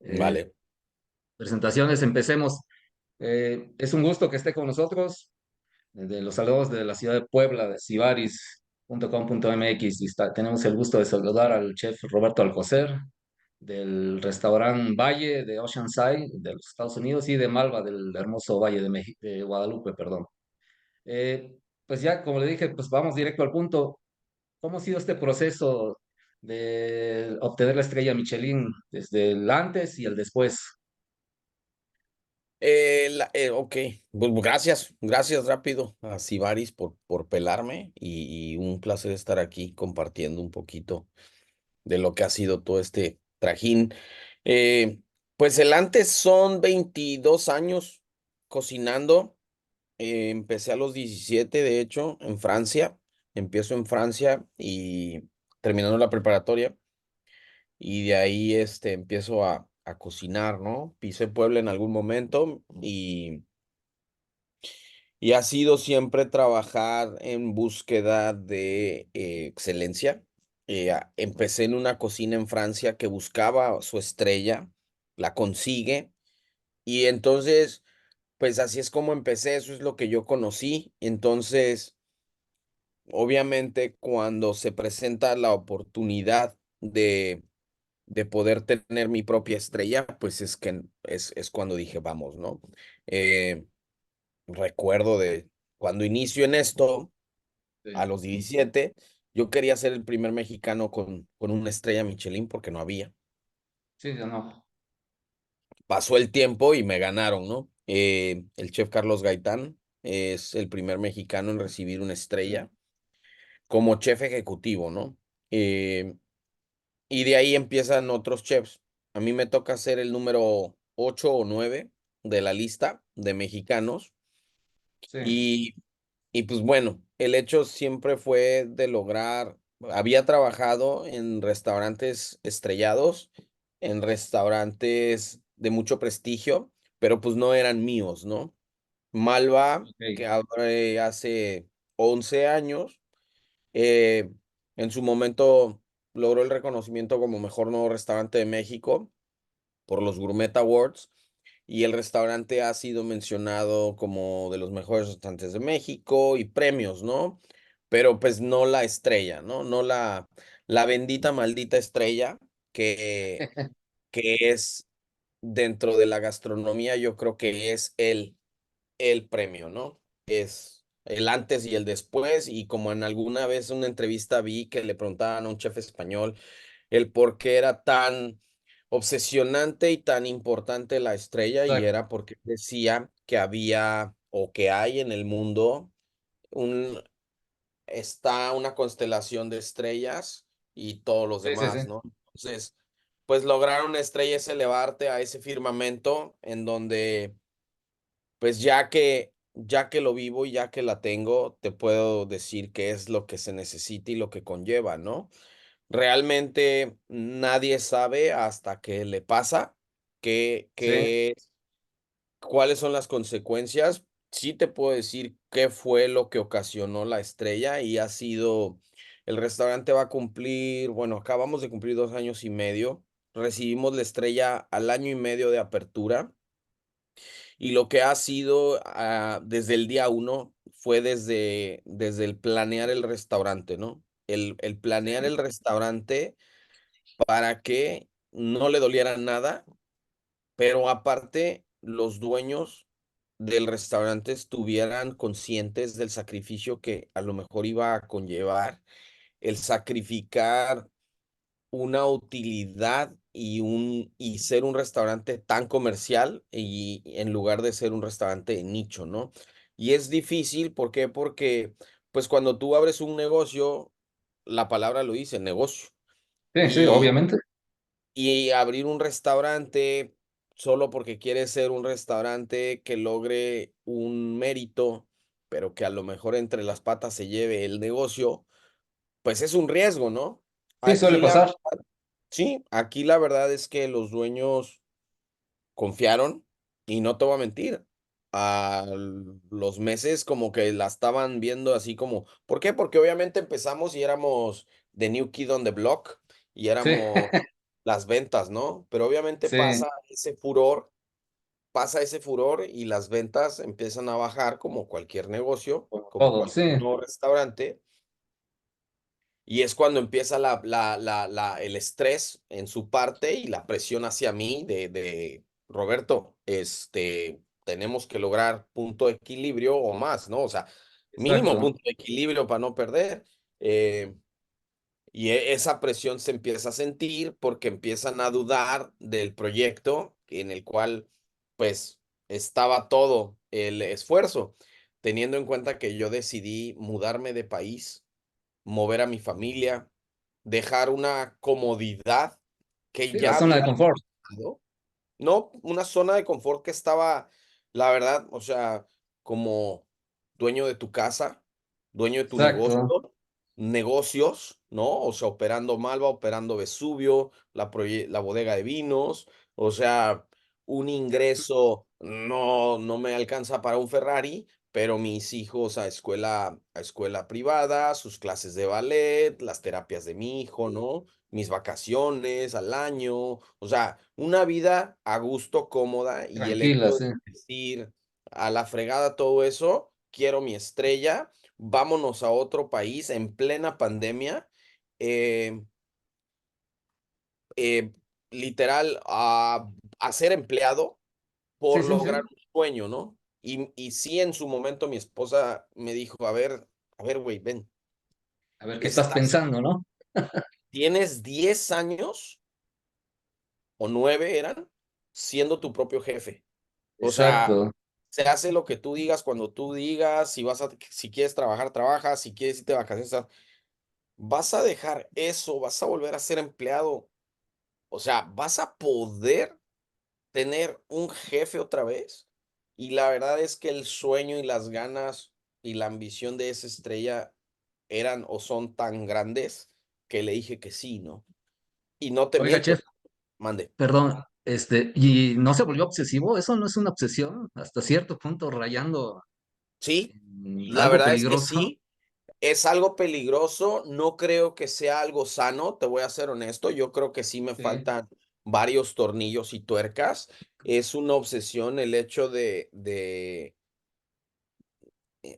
Eh, Vale. Presentaciones, empecemos. Es un gusto que esté con nosotros, de los saludos de la ciudad de Puebla, de sibaris.com.mx. Tenemos el gusto de saludar al chef Roberto Alcocer, del restaurante Valle de Oceanside, de los Estados Unidos, y de Malva, del hermoso Valle de, de Guadalupe, perdón. Pues ya, como le dije, pues vamos directo al punto. ¿Cómo ha sido este proceso de obtener la estrella Michelin desde el antes y el después? Ok, pues gracias rápido a Sibaris por pelarme y un placer estar aquí compartiendo un poquito de lo que ha sido todo este trajín. Eh, pues el antes son 22 años cocinando. Empecé a los 17 de hecho, en Francia. Empiezo en Francia y terminando la preparatoria. Y de ahí empiezo a cocinar, ¿no? Pisé Puebla en algún momento y ha sido siempre trabajar en búsqueda de excelencia. Empecé en una cocina en Francia que buscaba su estrella, la consigue y entonces, pues así es como empecé, eso es lo que yo conocí. Entonces, obviamente, cuando se presenta la oportunidad de poder tener mi propia estrella, pues es que es cuando dije, vamos, ¿no? Eh, Recuerdo de cuando inicio en esto, a Sí, los 17 yo quería ser el primer mexicano con una estrella Michelin porque no había. sí, yo no. Pasó el tiempo y me ganaron, ¿no? El chef Carlos Gaitán es el primer mexicano en recibir una estrella como chef ejecutivo, ¿no? Eh, Y de ahí empiezan otros chefs. A mí me toca ser el número 8 o 9 de la lista de mexicanos. Sí, Y, y pues bueno, el hecho siempre fue de lograr, había trabajado en restaurantes estrellados, en restaurantes de mucho prestigio, pero pues no eran míos, ¿no? Malva, ok. que abre hace 11 años, eh, en su momento logró el reconocimiento como mejor nuevo restaurante de México por los Gourmet Awards y el restaurante ha sido mencionado como de los mejores restaurantes de México y premios, ¿no? Pero pues no la estrella, ¿no? No la bendita maldita estrella que, que es dentro de la gastronomía, yo creo que es el premio, ¿no? Es el antes y el después, y como en alguna vez una entrevista vi que le preguntaban a un chef español el por qué era tan obsesionante y tan importante la estrella, y Exacto. era porque decía que había o que hay en el mundo un, está una constelación de estrellas y todos los Sí, sí, demás, sí. ¿no? Entonces, pues lograr una estrella es elevarte a ese firmamento en donde pues ya que lo vivo y ya que la tengo, te puedo decir qué es lo que se necesita y lo que conlleva, ¿no? Realmente nadie sabe hasta que le pasa Sí, cuáles son las consecuencias. Sí te puedo decir qué fue lo que ocasionó la estrella y ha sido, el restaurante va a cumplir, bueno, acabamos de cumplir 2 años y medio. Recibimos la estrella al año y medio de apertura. Y lo que ha sido desde el día uno fue desde el planear el restaurante, ¿no? El planear sí. el restaurante para que no le doliera nada, pero aparte los dueños del restaurante estuvieran conscientes del sacrificio que a lo mejor iba a conllevar el sacrificar una utilidad y ser un restaurante tan comercial y en lugar de ser un restaurante de nicho, ¿no? Y es difícil, ¿por qué? Porque pues cuando tú abres un negocio, la palabra lo dice, negocio. Sí, sí, Y, obviamente. y abrir un restaurante solo porque quieres ser un restaurante que logre un mérito, pero que a lo mejor entre las patas se lleve el negocio, pues es un riesgo, ¿no? Sí, suele Aquí la pasar. Sí, aquí la verdad es que los dueños confiaron y no te voy a mentir. A los meses como que la estaban viendo así como, ¿por qué? Porque obviamente empezamos y éramos the new kid on the block y Sí, éramos las ventas, ¿no? Pero obviamente Sí, pasa ese furor y las ventas empiezan a bajar como cualquier negocio, como como todo, sí, cualquier nuevo restaurante. Y es cuando empieza el estrés en su parte y la presión hacia mí de Roberto, tenemos que lograr punto de equilibrio o más, ¿no? O sea, mínimo exacto. punto de equilibrio para no perder. Esa presión se empieza a sentir porque empiezan a dudar del proyecto en el cual, pues, estaba todo el esfuerzo, teniendo en cuenta que yo decidí mudarme de país, mover a mi familia, dejar una comodidad que Sí, la ya zona había de confort, alcanzado. No, una zona de confort que estaba, la verdad, o sea, como dueño de tu casa, dueño de tu exacto. negocio, negocios, ¿no? O sea, operando Malva, operando Vesubio, la bodega de vinos, o sea, un ingreso no me alcanza para un Ferrari, pero mis hijos a escuela privada, sus clases de ballet, las terapias de mi hijo, ¿no? Mis vacaciones al año, o sea, una vida a gusto, cómoda, y el Tranquila, hecho de sí. decir a la fregada todo eso, quiero mi estrella, vámonos a otro país en plena pandemia, eh, eh, literal, a ser empleado Sí, por sí, lograr sí. un sueño, ¿no? Y sí, en su momento mi esposa me dijo, a ver, güey, ven, A ver qué estás estás, pensando, ¿no? tienes 10 años o 9 eran siendo tu propio jefe. O sea, Exacto. se hace lo que tú digas cuando tú digas, si quieres trabajar, trabajas, si quieres irte de vacaciones, vas a dejar eso, vas a volver a ser empleado. O sea, vas a poder tener un jefe otra vez. Y la verdad es que el sueño y las ganas y la ambición de esa estrella eran o son tan grandes que le dije que sí, ¿no? Y no te Oiga, miento, chef, mande. perdón, ¿y no se volvió obsesivo? ¿Eso no es una obsesión? Hasta cierto punto rayando Sí, en la algo verdad es que peligroso. sí. Es algo peligroso, no creo que sea algo sano, te voy a ser honesto, yo creo que sí me Sí, faltan varios tornillos y tuercas. Es una obsesión el hecho eh,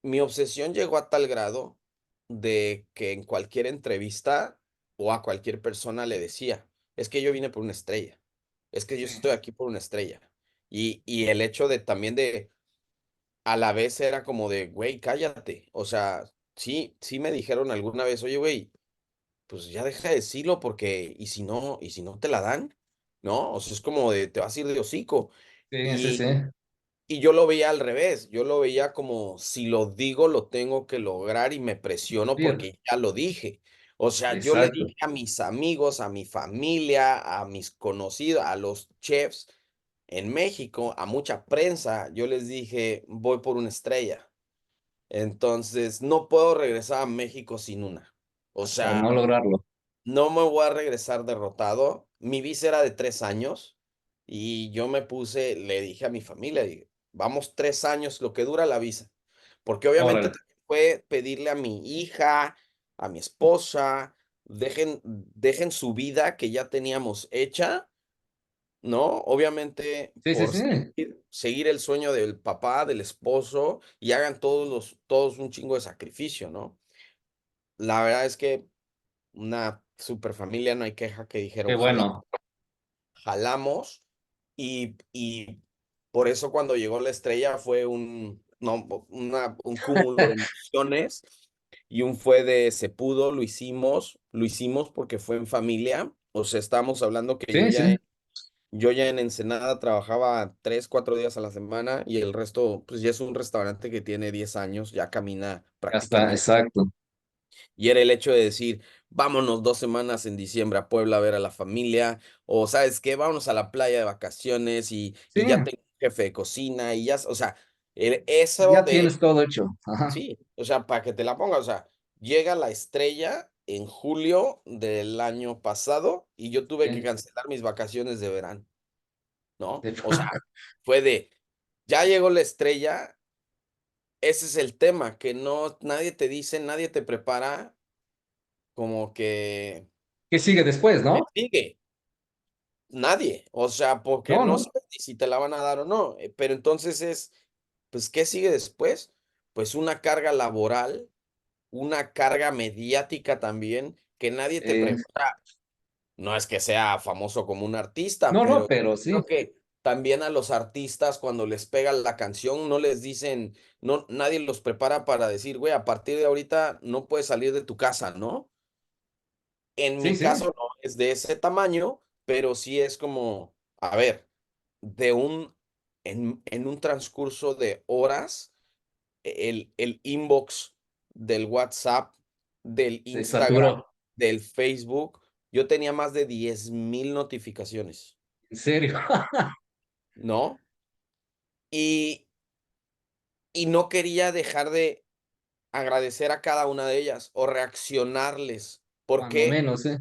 mi obsesión llegó a tal grado de que en cualquier entrevista o a cualquier persona le decía, es que yo vine por una estrella, es que yo sí, estoy aquí por una estrella. Y el hecho de también a la vez era como de, güey, cállate. O sea, sí me dijeron alguna vez, oye, güey, pues ya deja de decirlo porque, y si no te la dan, ¿no? O sea, es como de, te vas a ir de hocico. sí, sí, sí. Y, y yo lo veía al revés, yo lo veía como, si lo digo, lo tengo que lograr y me presiono Cumplir. porque ya lo dije. O sea, yo le Exacto. dije a mis amigos, a mi familia, a mis conocidos, a los chefs en México, a mucha prensa, yo les dije, voy por una estrella. Entonces, no puedo regresar a México sin una. O Hasta sea, no lograrlo. no me voy a regresar derrotado. Mi visa era de 3 años y yo le dije a mi familia, vamos 3 años, lo que dura la visa. Porque obviamente Órale. también fue pedirle a mi hija, a mi esposa, dejen su vida que ya teníamos hecha, ¿no? Obviamente Sí, sí, por sí. seguir el sueño del papá, del esposo y hagan todos un chingo de sacrificio, ¿no? La verdad es que una super familia, no hay queja, que dijeron, Qué ojalá, bueno. jalamos. Y por eso cuando llegó la estrella fue no, un cúmulo de emociones y un fue de se pudo, lo hicimos porque fue en familia. O sea, estábamos hablando que Sí, sí. yo ya en Ensenada trabajaba 3, 4 días a la semana y el resto, pues ya es un restaurante que tiene 10 años, ya camina Ya está, prácticamente. exacto. Y era el hecho de decir, vámonos 2 semanas en diciembre a Puebla a ver a la familia, o sabes qué, vámonos a la playa de vacaciones Sí, y ya tengo un jefe de cocina y ya, o sea, y eso ya de, tienes todo hecho. Ajá. sí, o sea, para que te la pongas, o sea, llega la estrella en julio del año pasado y yo tuve que Sí. cancelar mis vacaciones de verano, ¿no? De- O sea, fue de, ya llegó la estrella, ese es el tema, que no, nadie te dice, nadie te prepara como que. ¿Qué sigue después, ¿Qué no? sigue? Nadie. O sea, porque No, no no. sabes ni si te la van a dar o no. Pero entonces pues, ¿qué sigue después? Pues una carga laboral, una carga mediática también, que nadie te Eh, prepara. No es que sea famoso como un artista, no, no, pero pero sí, creo que también a los artistas cuando les pega la canción no les dicen, no, nadie los prepara para decir, güey, a partir de ahorita no puedes salir de tu casa, ¿no? En sí, mi sí, caso no es de ese tamaño, pero sí es como, a ver, de en un transcurso de horas, el inbox del WhatsApp, del se Instagram, saturó. del Facebook, yo tenía más de 10,000 notificaciones, En serio. ¿no? Y, y no quería dejar de agradecer a cada una de ellas o reaccionarles. ¿Por Cuando qué? menos, ¿eh?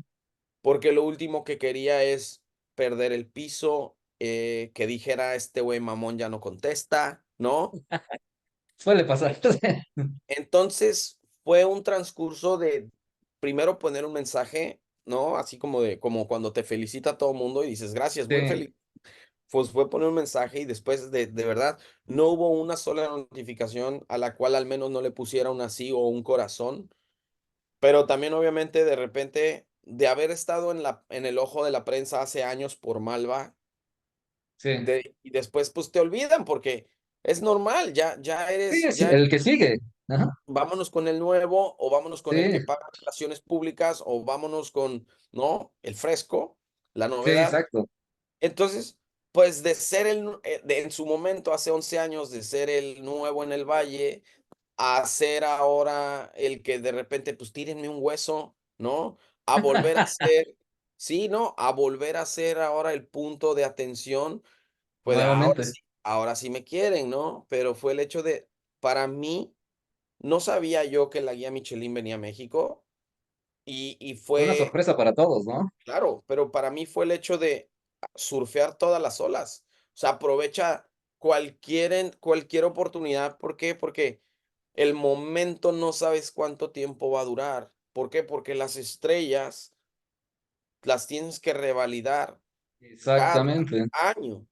Porque lo último que quería es perder el piso, que dijera este güey mamón ya no contesta, ¿no? Suele pasar. Entonces fue un transcurso de primero poner un mensaje, ¿no? Así como de, como cuando te felicita todo el mundo y dices gracias, muy Sí, feliz. Pues fue poner un mensaje y después de verdad no hubo una sola notificación a la cual al menos no le pusiera un así o un corazón. Pero también, obviamente, de repente, de haber estado en el ojo de la prensa hace años por Malva, sí. y después, pues, te olvidan porque es normal, ya Sí, eres es ya el que sigue. Ajá. vámonos con el nuevo, o vámonos con el Sí, que paga relaciones públicas, o vámonos con, ¿no?, el fresco, la sí, novedad. exacto. Entonces, pues, de ser de en su momento, hace 11 años, de ser el nuevo en el valle, a ser ahora el que de repente, pues tírenme un hueso, ¿no? A volver a ser, sí, ¿no? A volver a ser ahora el punto de atención, pues Nuevamente. ahora sí me quieren, ¿no? Pero fue el hecho de, para mí, no sabía yo que la guía Michelin venía a México y Fue una fue, sorpresa para todos, ¿no? claro, pero para mí fue el hecho de surfear todas las olas. O sea, aprovecha cualquier oportunidad. ¿Por qué? Porque el momento no sabes cuánto tiempo va a durar. ¿Por qué? Porque las estrellas las tienes que revalidar cada Exactamente. año,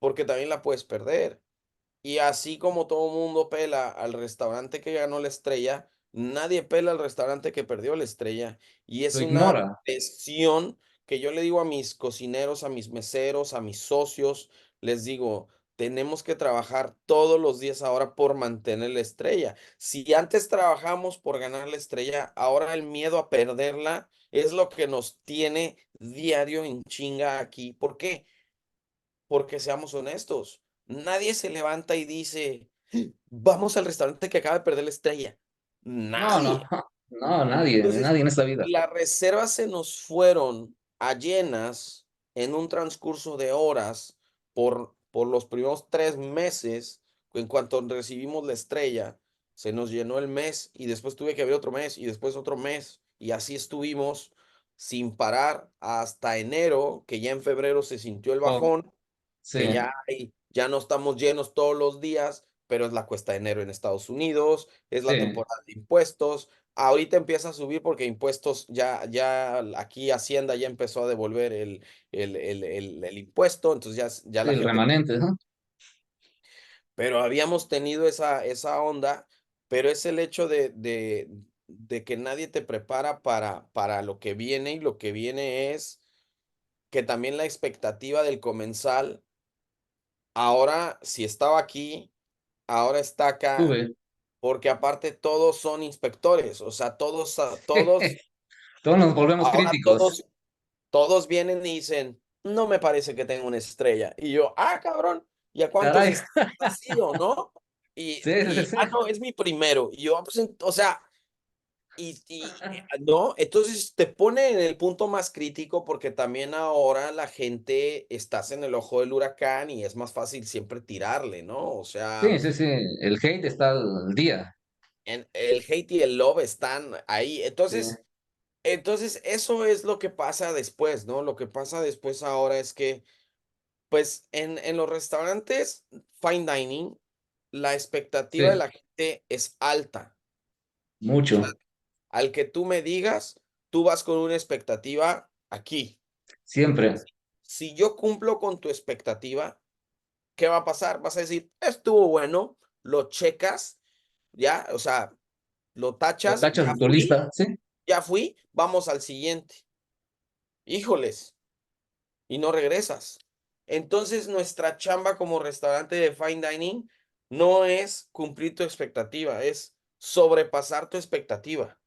porque también la puedes perder. Y así como todo mundo pela al restaurante que ganó la estrella, nadie pela al restaurante que perdió la estrella. Y Lo es una ignora. lesión que yo le digo a mis cocineros, a mis meseros, a mis socios, les digo, tenemos que trabajar todos los días ahora por mantener la estrella. Si antes trabajamos por ganar la estrella, ahora el miedo a perderla es lo que nos tiene diario en chinga aquí. ¿Por qué? Porque seamos honestos, nadie se levanta y dice: "Vamos al restaurante que acaba de perder la estrella". No, no, Nadie. no, nadie, Entonces, nadie en esta vida. las reservas se nos fueron a llenas en un transcurso de horas por los primeros 3 meses. En cuanto recibimos la estrella, se nos llenó el mes y después tuve que abrir otro mes y después otro mes, y así estuvimos sin parar hasta enero, que ya en febrero se sintió el Oh, bajón, que sí, ya no estamos llenos todos los días, pero es la cuesta de enero en Estados Unidos, es la sí, temporada de impuestos. Ahorita empieza a subir porque impuestos ya aquí Hacienda ya empezó a devolver el impuesto, entonces ya sí, la el gente, remanente, ¿no? pero habíamos tenido esa onda, pero es el hecho de que nadie te prepara para lo que viene, y lo que viene es que también la expectativa del comensal, ahora si estaba aquí, ahora está acá, Sube. porque aparte todos son inspectores, o sea, todos, Todos nos volvemos ahora críticos. todos vienen y dicen: "No me parece que tenga una estrella". Y yo: "Ah, cabrón, ¿y a cuántos Caray. has ido, no?". Y Sí, sí, y: sí. "Ah, no, es mi primero". Y yo: "Ah, pues, o sea", ¿no? Entonces te pone en el punto más crítico, porque también ahora la gente estás en el ojo del huracán y es más fácil siempre tirarle, ¿no? O sea, Sí, sí, sí. El hate está al día. en el hate y el love están ahí. Sí, Entonces, eso es lo que pasa después, ¿no? Lo que pasa después ahora es que, pues, en los restaurantes fine dining, la expectativa de sí. la gente es alta. O sea, Mucho. al que tú me digas. tú vas con una expectativa aquí. Siempre. Si yo cumplo con tu expectativa, ¿qué va a pasar? Vas a decir, estuvo bueno, lo checas, ya, o sea, lo Lo tachas, tachas de tu lista, ¿sí? ya fui, vamos al siguiente. Híjoles, y no regresas. Entonces, nuestra chamba como restaurante de fine dining no es cumplir tu expectativa, es sobrepasar tu expectativa.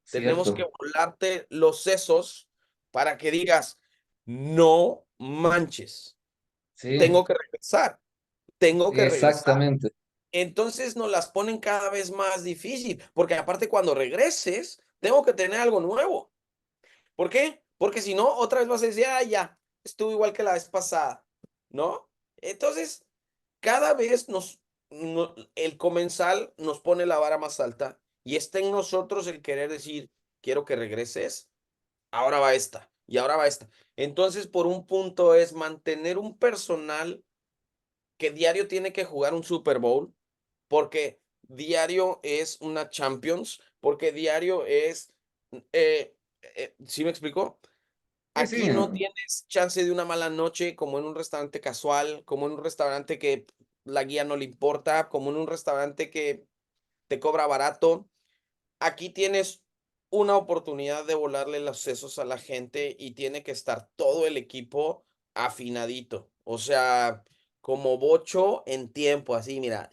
Tenemos que Cierto. volarte los sesos para que digas, no manches, Sí, tengo que regresar, tengo que regresar. exactamente. Entonces nos las ponen cada vez más difícil, porque aparte cuando regreses, tengo que tener algo nuevo. ¿Por qué? Porque si no, otra vez vas a decir, ah, ya, estuvo igual que la vez pasada, ¿no? Entonces, cada vez el comensal nos pone la vara más alta y está en nosotros el querer decir, quiero que regreses, ahora va esta y ahora va esta. Entonces, por un punto es mantener un personal que diario tiene que jugar un Super Bowl, porque diario es una Champions, porque diario es, ¿sí me explicó? Sí, sí. Aquí no tienes chance de una mala noche como en un restaurante casual, como en un restaurante que la guía no le importa, como en un restaurante que te cobra barato. Aquí tienes una oportunidad de volarle los sesos a la gente y tiene que estar todo el equipo afinadito. O sea, como bocho en tiempo, así, mira,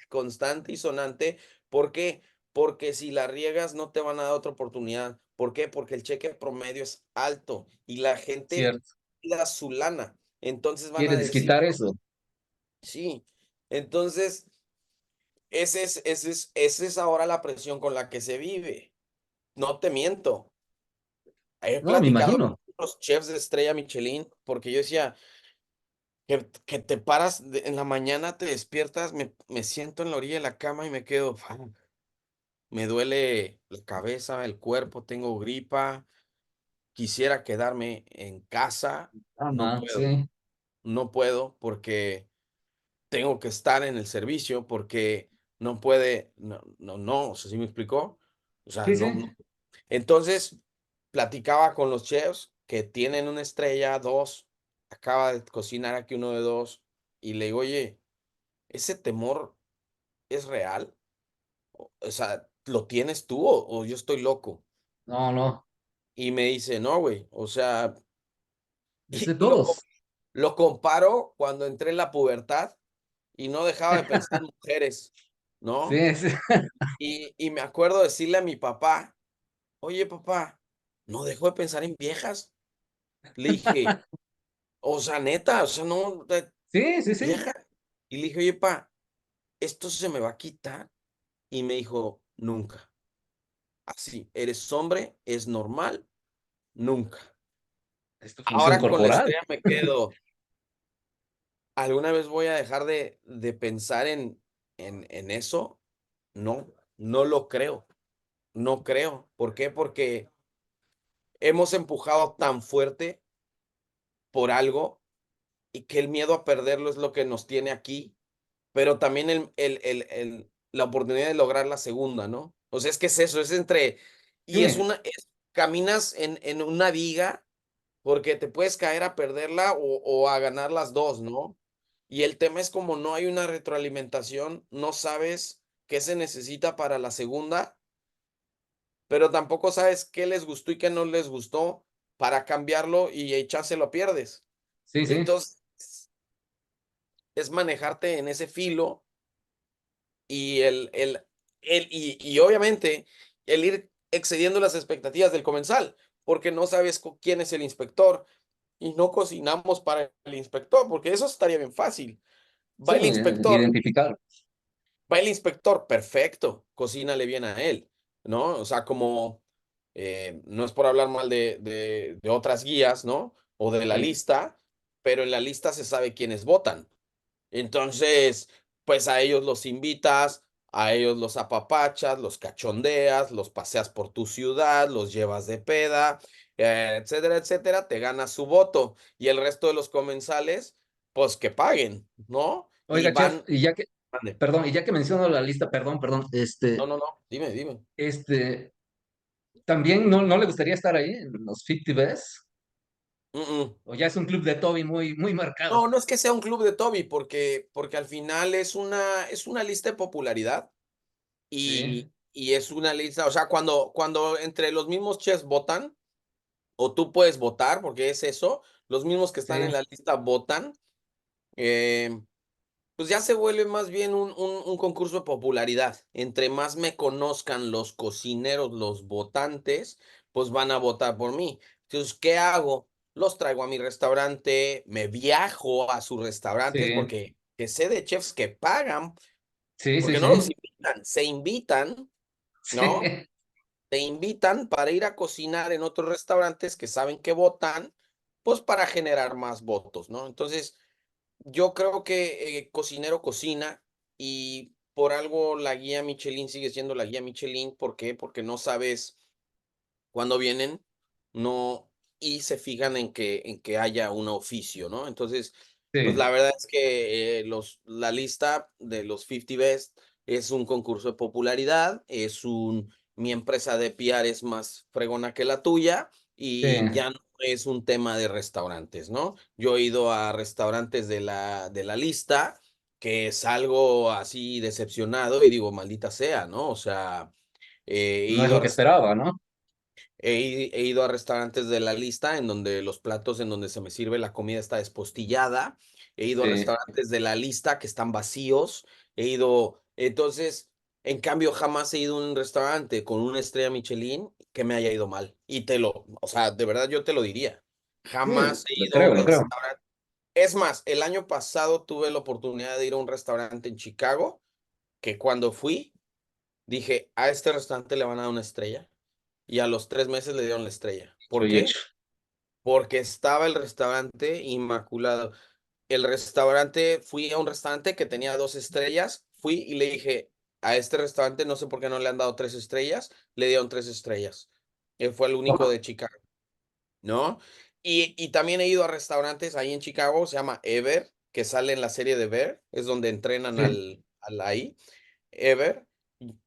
constante y sonante. ¿Por qué? Porque si la riegas no te van a dar otra oportunidad. ¿Por qué? Porque el cheque promedio es alto y la gente Cierto. da su lana. Entonces van a Quiere decir, desquitar eso. sí. Entonces, esa es ahora la presión con la que se vive. No te miento. He No, me platicado con imagino. los chefs de estrella Michelin, porque yo decía que te paras en la mañana, te despiertas, me siento en la orilla de la cama y me quedo, me duele la cabeza, el cuerpo, tengo gripa, quisiera quedarme en casa, no puedo, Sí. no puedo porque tengo que estar en el servicio, porque no puede, no, no, no, o sea, ¿sí me explicó? O sea, Sí, no, sí. entonces, platicaba con los chefs que tienen una estrella, dos, acaba de cocinar aquí uno de dos, y le digo, oye, ¿ese temor es real? O sea, ¿lo tienes tú o yo estoy loco? No, no. Y me dice, no, güey, o sea, Es de y todos. lo comparo cuando entré en la pubertad y no dejaba de pensar en mujeres, ¿no? Sí, sí. Y me acuerdo decirle a mi papá, oye, papá, no dejo de pensar en viejas. Le dije, o sea, neta, o sea, no, Sí, sí, sí. vieja. Y le dije: "Oye, pa, ¿esto se me va a quitar?". Y me dijo: "Nunca. Así, eres hombre, es normal, nunca". Es tu función Ahora con la corporal. estrella me quedo, ¿alguna vez voy a dejar de pensar en eso? No, no lo creo, no creo. ¿Por qué? Porque hemos empujado tan fuerte por algo y que el miedo a perderlo es lo que nos tiene aquí. Pero también la oportunidad de lograr la segunda, ¿no? O sea, es que es eso, es entre y es Sí, una es caminas en una viga, porque te puedes caer a perderla o a ganar las 2, ¿no? Y el tema es como no hay una retroalimentación, no sabes qué se necesita para la segunda, pero tampoco sabes qué les gustó y qué no les gustó para cambiarlo y echárselo a pierdes. sí, sí. Entonces, es manejarte en ese filo. Y y obviamente, el ir excediendo las expectativas del comensal, porque no sabes quién es el inspector y no cocinamos para el inspector, porque eso estaría bien fácil. Sí, Va el inspector, identificar. va el inspector, perfecto, cocínale bien a él, ¿no? O sea, como, no es por hablar mal de otras guías, ¿no? O de la Sí. lista, pero en la lista se sabe quiénes votan. Entonces, pues a ellos los invitas, a ellos los apapachas, los cachondeas, los paseas por tu ciudad, los llevas de peda, etcétera, etcétera, te ganas su voto. Y el resto de los comensales, pues que paguen, ¿no? Y Oiga, chef, van, y ya que, mande. perdón, y ya que menciono la lista, perdón, perdón, No, no, no, dime, dime. este, también no le gustaría estar ahí en los 50 Best, Mm, mm. o ya es un club de Toby muy marcado. No, no es que sea un club de Toby, porque al final es una lista de popularidad Sí, y es una lista, o sea, cuando entre los mismos chefs votan, o tú puedes votar, porque es eso, los mismos que están en sí, la lista votan, eh, pues ya se vuelve más bien un concurso de popularidad. Entre más me conozcan los cocineros, los votantes, pues van a votar por mí. Entonces, ¿qué hago? Los traigo a mi restaurante, me viajo a sus restaurantes, sí, porque que sé de chefs que pagan, sí, sí, porque no los sí, invitan, se invitan, ¿no? sí, Te invitan para ir a cocinar en otros restaurantes que saben que votan, pues para generar más votos, ¿no? Entonces, yo creo que cocinero cocina y por algo la guía Michelin sigue siendo la guía Michelin. ¿Por qué? Porque no sabes cuándo vienen, no, y se fijan en que haya un oficio, ¿no? Entonces, pues sí, la verdad es que la lista de los 50 Best es un concurso de popularidad, mi empresa de PR es más fregona que la tuya sí, y ya no es un tema de restaurantes, ¿no? Yo he ido a restaurantes de la lista que salgo así decepcionado y digo, maldita sea, ¿no? O sea, he no es ido lo a que esperaba, ¿no? He ido a restaurantes de la lista en donde los platos en donde se me sirve la comida está despostillada. He ido a Sí, restaurantes de la lista que están vacíos. Entonces, en cambio, jamás he ido a un restaurante con una estrella Michelin que me haya ido mal. O sea, de verdad yo te lo diría. sí, Jamás he lo ido a un creo, lo creo. restaurante. Es más, el año pasado tuve la oportunidad de ir a un restaurante en Chicago que cuando fui dije, a este restaurante le van a dar una estrella y a los 3 meses le dieron la estrella. Hecho ¿Por y hecho. qué? Porque estaba el restaurante inmaculado. Fui a un restaurante que tenía 2 estrellas, fui y le dije, a este restaurante no sé por qué no le han dado 3 estrellas, le dieron 3 estrellas. Él fue el único Toma, de Chicago, ¿no? Y también he ido a restaurantes ahí en Chicago, se llama Ever, que sale en la serie de Bear, es donde entrenan sí, al ahí. Ever.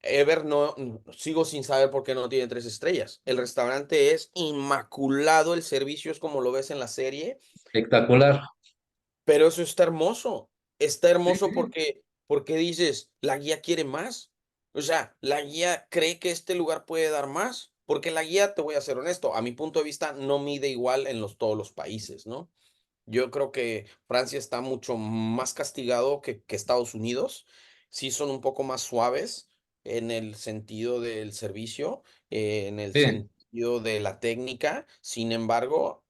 Ever no, sigo sin saber por qué no tiene 3 estrellas. El restaurante es inmaculado, el servicio es como lo ves en la serie, espectacular. pero eso está hermoso. Está Sí, hermoso sí, porque dices, la guía quiere más. O sea, la guía cree que este lugar puede dar más. Porque la guía, te voy a ser honesto, a mi punto de vista, no mide igual en todos los países, ¿no? Yo creo que Francia está mucho más castigado que Estados Unidos. Sí son un poco más suaves en el sentido del servicio, en el sí, sentido de la técnica. Sin embargo,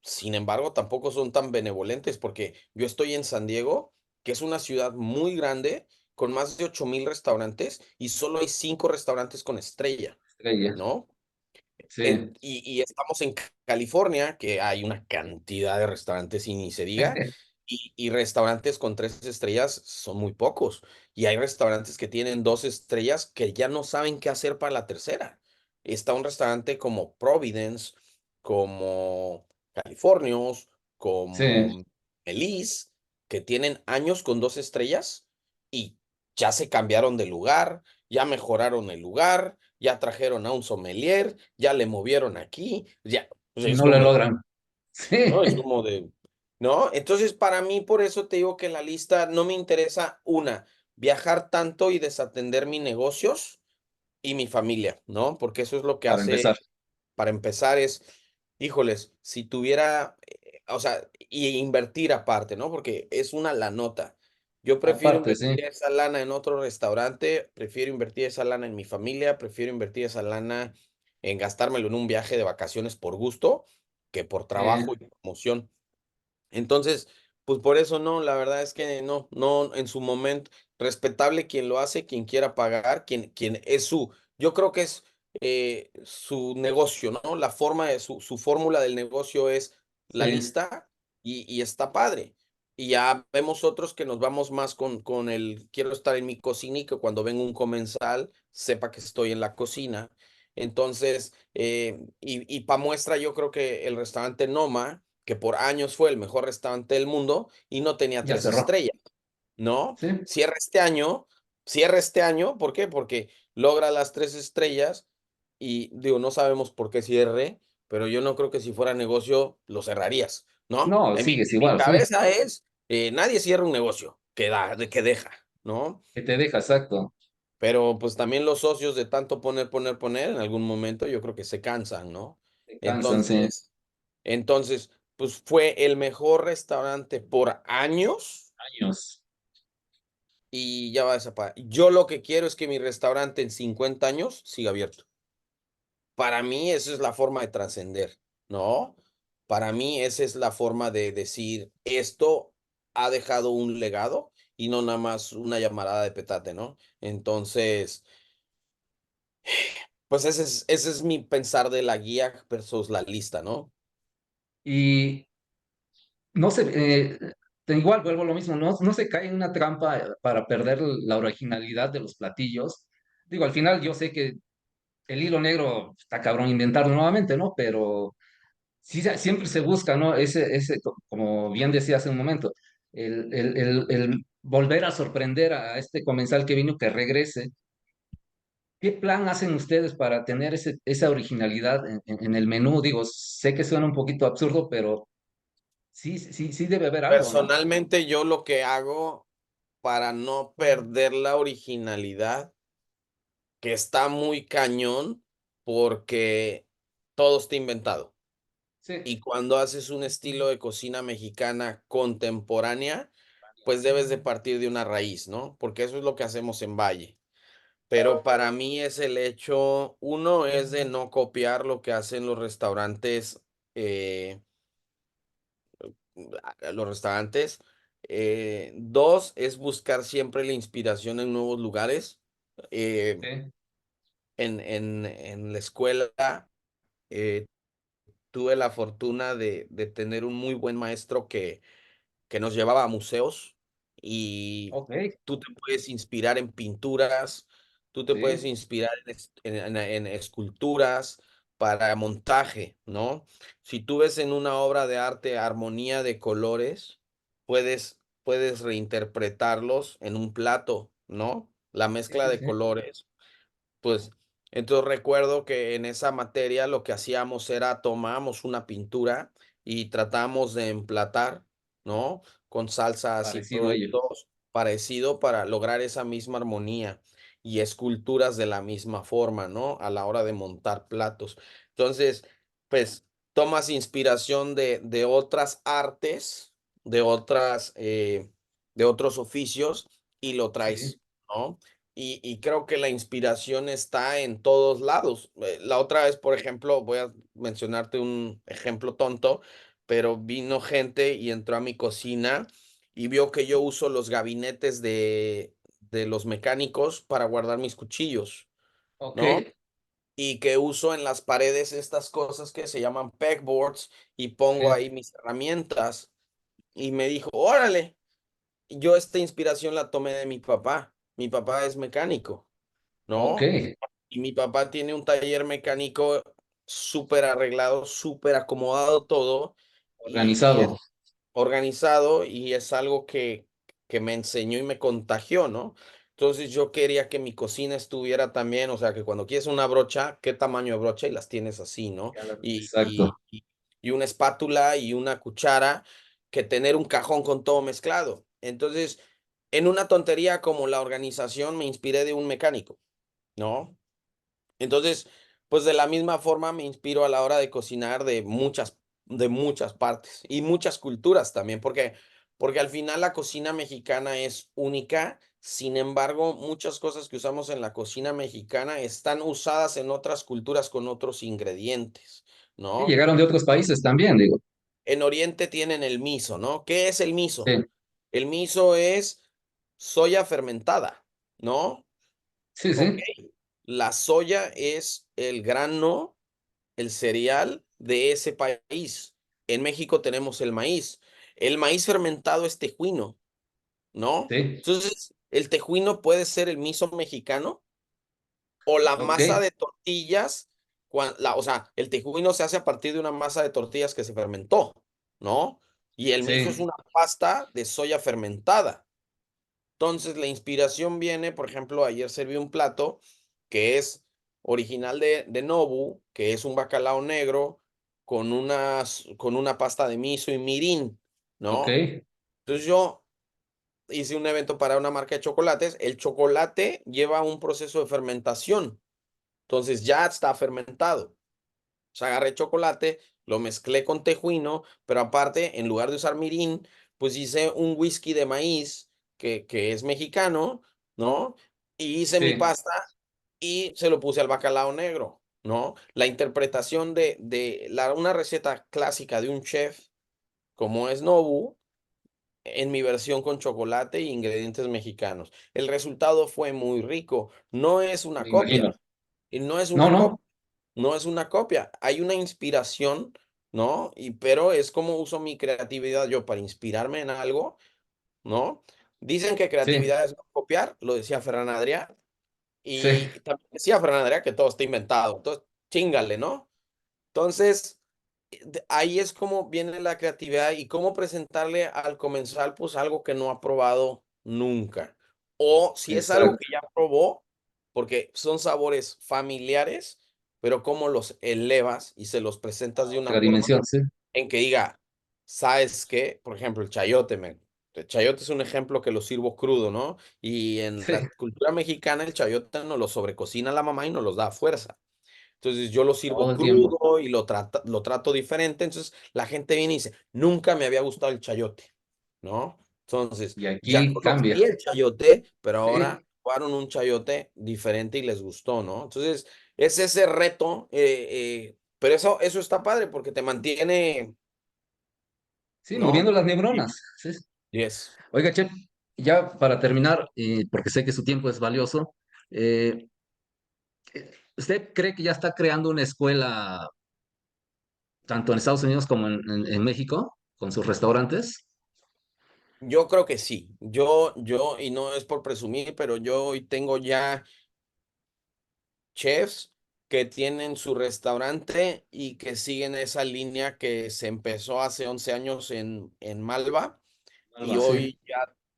tampoco son tan benevolentes porque yo estoy en San Diego, que es una ciudad muy grande, con más de 8,000 restaurantes y solo hay 5 restaurantes con estrella, estrella. ¿no? Sí, Y estamos en California, que hay una cantidad de restaurantes y ni se diga, y restaurantes con 3 estrellas son muy pocos. Y hay restaurantes que tienen 2 estrellas que ya no saben qué hacer para la tercera. Está un restaurante como Providence, como Californios, sí. como Elise, que tienen años con 2 estrellas y ya se cambiaron de lugar, ya mejoraron el lugar, ya trajeron a un sommelier, ya le movieron aquí, ya, pues Y es no lo como de, logran. ¿no? Es Sí, como de, ¿no? Entonces, para mí, por eso te digo que la lista no me interesa, viajar tanto y desatender mis negocios y mi familia, ¿no? Porque eso es lo que para empezar. para empezar, híjoles, si tuviera, o sea, y invertir aparte, ¿no? Porque es una la nota. Yo prefiero Aparte, sí, invertir esa lana en otro restaurante, prefiero invertir esa lana en mi familia, prefiero invertir esa lana en gastármelo en un viaje de vacaciones por gusto que por trabajo y sí, promoción. Entonces, pues por eso no, la verdad es que no, en su momento, respetable quien lo hace, quien quiera pagar, quien es yo creo que es su negocio, ¿no? La forma de su fórmula del negocio es la sí, lista y está padre. Y ya vemos otros que nos vamos más con el quiero estar en mi cocina y que cuando venga un comensal sepa que estoy en la cocina. Entonces, y para muestra, yo creo que el restaurante Noma, que por años fue el mejor restaurante del mundo y no tenía ya tres cerró. estrellas, ¿no? Sí, Cierra este año, ¿por qué? Porque logra las 3 estrellas y digo, no sabemos por qué cierre, pero yo no creo que si fuera negocio lo cerrarías, ¿no? No, sigues En mi igual, sí. cabeza es, nadie cierra un negocio que deja, ¿no? Que te deja, exacto. Pero pues también los socios de tanto poner, en algún momento yo creo que se cansan, ¿no? Te cansan, sí. Entonces, entonces, pues fue el mejor restaurante por años Años. y ya va a desaparecer. Yo lo que quiero es que mi restaurante en 50 años siga abierto. Para mí esa es la forma de trascender, ¿no? Para mí esa es la forma de decir, esto ha dejado un legado y no nada más una llamarada de petate, ¿no? Entonces, pues ese es mi pensar de la guía versus la lista, ¿no? Y no sé, igual vuelvo a lo mismo, no se cae en una trampa para perder la originalidad de los platillos. Digo, al final yo sé que el hilo negro está cabrón inventarlo nuevamente, ¿no? Pero sí, siempre se busca, ¿no? Como bien decía hace un momento, el volver a sorprender a este comensal que vino, que regrese. ¿Qué plan hacen ustedes para tener esa originalidad en el menú? Digo, sé que suena un poquito absurdo, pero sí debe haber algo, ¿no? Personalmente, yo lo que hago para no perder la originalidad, que está muy cañón, porque todo está inventado. Sí, Y cuando haces un estilo de cocina mexicana contemporánea, pues debes de partir de una raíz, ¿no? Porque eso es lo que hacemos en Valle. Pero para mí es el hecho, uno es de no copiar lo que hacen eh, los restaurantes. Dos es buscar siempre la inspiración en nuevos lugares. Eh, sí, en la escuela eh, tuve la fortuna de tener un muy buen maestro que nos llevaba a museos y ok, tú te puedes inspirar en pinturas, tú te puedes sí, inspirar en esculturas para montaje, ¿no? Si tú ves en una obra de arte armonía de colores, puedes reinterpretarlos en un plato, ¿no? La sí, mezcla sí, de sí, colores pues, entonces recuerdo que en esa materia lo que hacíamos era tomábamos una pintura y tratamos de emplatar, ¿no? Con salsas y parecido a ello. productos parecido para lograr esa misma armonía y esculturas de la misma forma, ¿no? A la hora de montar platos. Entonces, pues, tomas inspiración de otras artes, de de otros oficios y lo Sí, traes, ¿no? Y creo que la inspiración está en todos lados. La otra vez, por ejemplo, voy a mencionarte un ejemplo tonto, pero vino gente y entró a mi cocina y vio que yo uso los gabinetes de los mecánicos para guardar mis cuchillos, ok, ¿no? Y que uso en las paredes estas cosas que se llaman pegboards y pongo sí, ahí mis herramientas. Y me dijo, órale, yo esta inspiración la tomé de mi papá. Mi papá es mecánico. ok, ¿No? Y mi papá tiene un taller mecánico súper arreglado, súper acomodado todo y organizado. es organizado y es algo que me enseñó y me contagió, ¿no? Entonces yo quería que mi cocina estuviera también, o sea, que cuando quieres una brocha, ¿qué tamaño de brocha? Y las tienes así, ¿no? Y, Exacto. y, y, y una espátula y una cuchara, que tener un cajón con todo mezclado. Entonces, en una tontería como la organización, me inspiré de un mecánico. ¿No? Entonces, pues de la misma forma me inspiro a la hora de cocinar de muchas partes y muchas culturas también, porque al final la cocina mexicana es única. Sin embargo, muchas cosas que usamos en la cocina mexicana están usadas en otras culturas con otros ingredientes, Sí, ¿no? llegaron de otros países también, digo. En Oriente tienen el miso, ¿no? ¿Qué es el miso? Sí, El miso es soya fermentada, ¿no? sí, Ok, sí, la soya es el grano, el cereal de ese país. En México tenemos el maíz. El maíz fermentado es tejuino, ¿no? sí, Entonces, el tejuino puede ser el miso mexicano o la ok, masa de tortillas. O sea, el tejuino se hace a partir de una masa de tortillas que se fermentó, ¿no? Y el miso es sí, una pasta de soya fermentada. Entonces, la inspiración viene, por ejemplo, ayer serví un plato que es original de Nobu, que es un bacalao negro con una pasta de miso y mirin, Ok, ¿no? Entonces yo hice un evento para una marca de chocolates. El chocolate lleva un proceso de fermentación, entonces ya está fermentado. O sea, agarré chocolate, lo mezclé con tejuino, pero aparte, en lugar de usar mirin, pues hice un whisky de maíz que es mexicano, ¿no? Y hice mi sí, pasta y se lo puse al bacalao negro, ¿no? La interpretación una receta clásica de un chef como es Nobu, en mi versión con chocolate e ingredientes mexicanos. El resultado fue muy rico. No es una me imagino. copia, y no es No, una no, copia, no es una copia. Hay una inspiración, ¿no? Pero es como uso mi creatividad yo para inspirarme en algo, ¿no? Dicen que sí, creatividad es no copiar, lo decía Ferran Adrià, sí, y también decía Ferran Adrià que todo está inventado. Entonces, chíngale, ¿no? Entonces, ahí es como viene la creatividad y cómo presentarle al comensal, pues algo que no ha probado nunca. O si es algo exacto. que ya probó, porque son sabores familiares, pero cómo los elevas y se los presentas de una Otra forma dimensión, sí. en que diga, ¿sabes qué? Por ejemplo, el chayote, el chayote es un ejemplo que lo sirvo crudo, ¿no? Y en Sí, la cultura mexicana el chayote nos lo sobrecocina la mamá y nos los da a fuerza. Entonces yo lo todo sirvo el tiempo. crudo y lo trato diferente. Entonces la gente viene y dice, nunca me había gustado el chayote, ¿no? Entonces Y ya aquí cambia. conocía el chayote, pero Sí, ahora probaron un chayote diferente y les gustó, ¿no? Entonces es ese reto, pero eso está padre porque te mantiene, sí, moviendo ¿no? las neuronas. Sí. Yes. Oiga, Chef, ya para terminar, porque sé que su tiempo es valioso, eh, ¿usted cree que ya está creando una escuela tanto en Estados Unidos como en México con sus restaurantes? Yo creo que sí. Y no es por presumir, pero yo hoy tengo ya chefs que tienen su restaurante y que siguen esa línea que se empezó hace 11 años en Malva Algo y así. hoy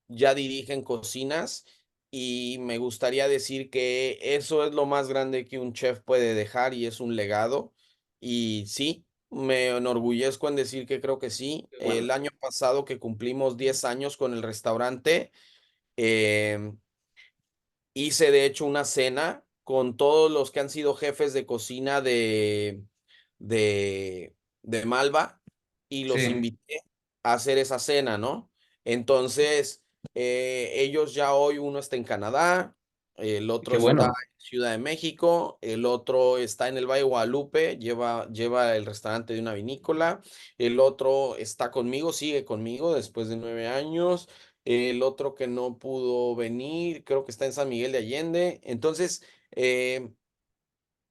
ya dirigen cocinas y me gustaría decir que eso es lo más grande que un chef puede dejar y es un legado. Y sí, me enorgullezco en decir que creo que sí. Qué bueno. El año pasado que cumplimos 10 años con el restaurante, em, hice de hecho una cena con todos los que han sido jefes de cocina de, de Malva y los Sí, invité a hacer esa cena, ¿no? Entonces, ellos ya hoy, uno está en Canadá, el otro qué está bueno. en Ciudad de México, el otro está en el Valle de Guadalupe, lleva el restaurante de una vinícola, el otro está conmigo, sigue conmigo después de 9 años. El otro que no pudo venir, creo que está en San Miguel de Allende. Entonces,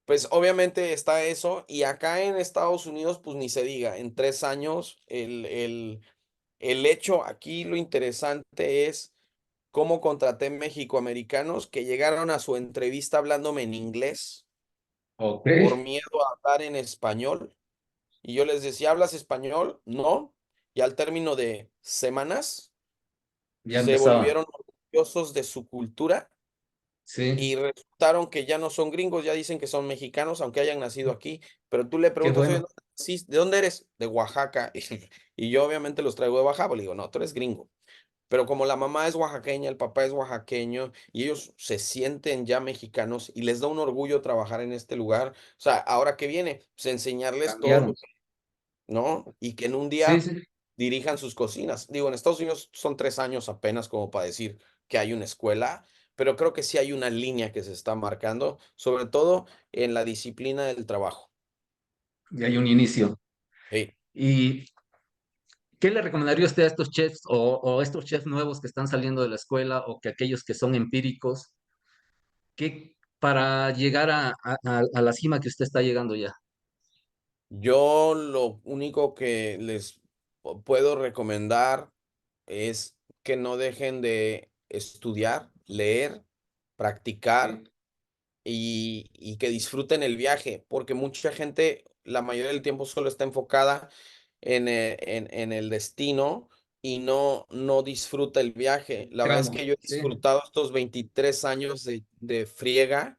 pues obviamente está eso. Y acá en Estados Unidos, pues ni se diga, en 3 años, el hecho aquí, lo interesante es cómo contraté mexicoamericanos que llegaron a su entrevista hablándome en inglés Ok, por miedo a hablar en español. Y yo les decía, ¿hablas español? No. Y al término de semanas, ya se empezaba. volvieron orgullosos de su cultura Sí, y resultaron que ya no son gringos, ya dicen que son mexicanos, aunque hayan nacido aquí. Pero tú le qué preguntas, oye, bueno. sí, ¿de dónde eres? De Oaxaca. Y yo obviamente los traigo de Oaxaca. Le digo, no, tú eres gringo. Pero como la mamá es oaxaqueña, el papá es oaxaqueño y ellos se sienten ya mexicanos y les da un orgullo trabajar en este lugar. O sea, ahora que viene, pues enseñarles todo Cambiaron. lo ¿no? Y que en un Sí, día sí. dirijan sus cocinas. Digo, en Estados Unidos son 3 años apenas como para decir que hay una escuela, pero creo que sí hay una línea que se está marcando, sobre todo en la disciplina del trabajo. Y hay un inicio. Sí. ¿Y qué le recomendaría usted a estos chefs o estos chefs nuevos que están saliendo de la escuela o que aquellos que son empíricos, que para llegar a la cima que usted está llegando ya? Yo lo único que les puedo recomendar es que no dejen de estudiar, leer, practicar Sí, y que disfruten el viaje, porque mucha gente, la mayoría del tiempo solo está enfocada en el destino y no disfruta el viaje. La verdad es tramo, que yo he sí, disfrutado estos 23 años de friega,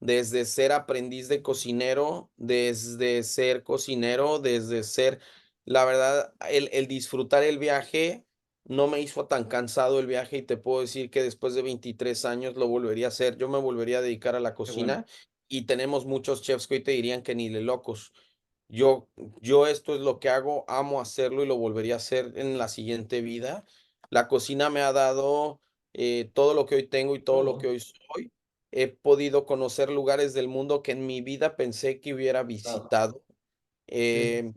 desde ser aprendiz de cocinero, desde ser cocinero, desde ser, la verdad, el disfrutar el viaje no me hizo tan cansado el viaje y te puedo decir que después de 23 años lo volvería a hacer. Yo me volvería a dedicar a la Qué bueno. cocina y tenemos muchos chefs que hoy te dirían que ni le locos. Yo, yo esto es lo que hago, amo hacerlo y lo volvería a hacer en la siguiente vida. La cocina me ha dado todo lo que hoy tengo y todo lo que Todo. hoy soy. He podido conocer lugares del mundo que en mi vida pensé que hubiera Claro. visitado. Sí. em,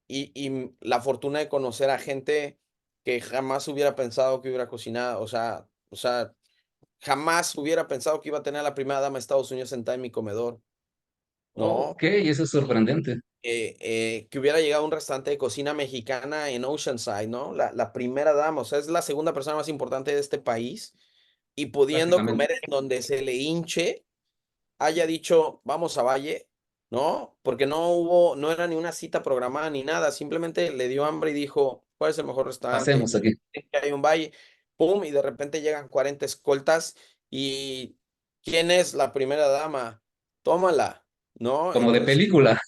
y la fortuna de conocer a gente que jamás hubiera pensado que hubiera cocinado, o sea, jamás hubiera pensado que iba a tener a la primera dama de Estados Unidos sentada en mi comedor, ¿no? Ok, eso es sorprendente, Que hubiera llegado a un restaurante de cocina mexicana en Oceanside, ¿no? La primera dama, o sea, es la segunda persona más importante de este país y pudiendo prácticamente. comer en donde se le hinche, haya dicho, vamos a Valle, ¿no? Porque no era ni una cita programada ni nada, simplemente le dio hambre y dijo, ¿cuál es el mejor restaurante? Hacemos aquí, Que hay un Valle, pum, y de repente llegan 40 escoltas y ¿quién es la primera dama? Tómala, ¿no? como de Entonces, película.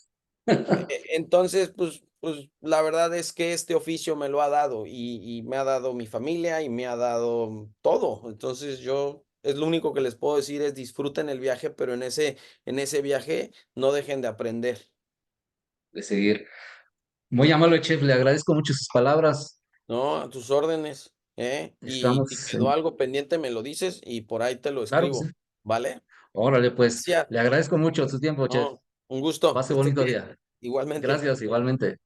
entonces, pues la verdad es que este oficio me lo ha dado y me ha dado mi familia y me ha dado todo. Entonces yo, es lo único que les puedo decir es disfruten el viaje, pero en ese viaje no dejen de aprender, De seguir. Muy amable, chef, le agradezco mucho sus palabras. ¿no? A tus órdenes, ¿eh? Y si Estamos quedó algo pendiente, me lo dices y por ahí te lo claro que sí. escribo, ¿vale? Órale, pues, Gracias, le agradezco mucho su tiempo, chef. ¿no? Un gusto, Pase que estés bonito bien. día. Igualmente. Gracias, igualmente.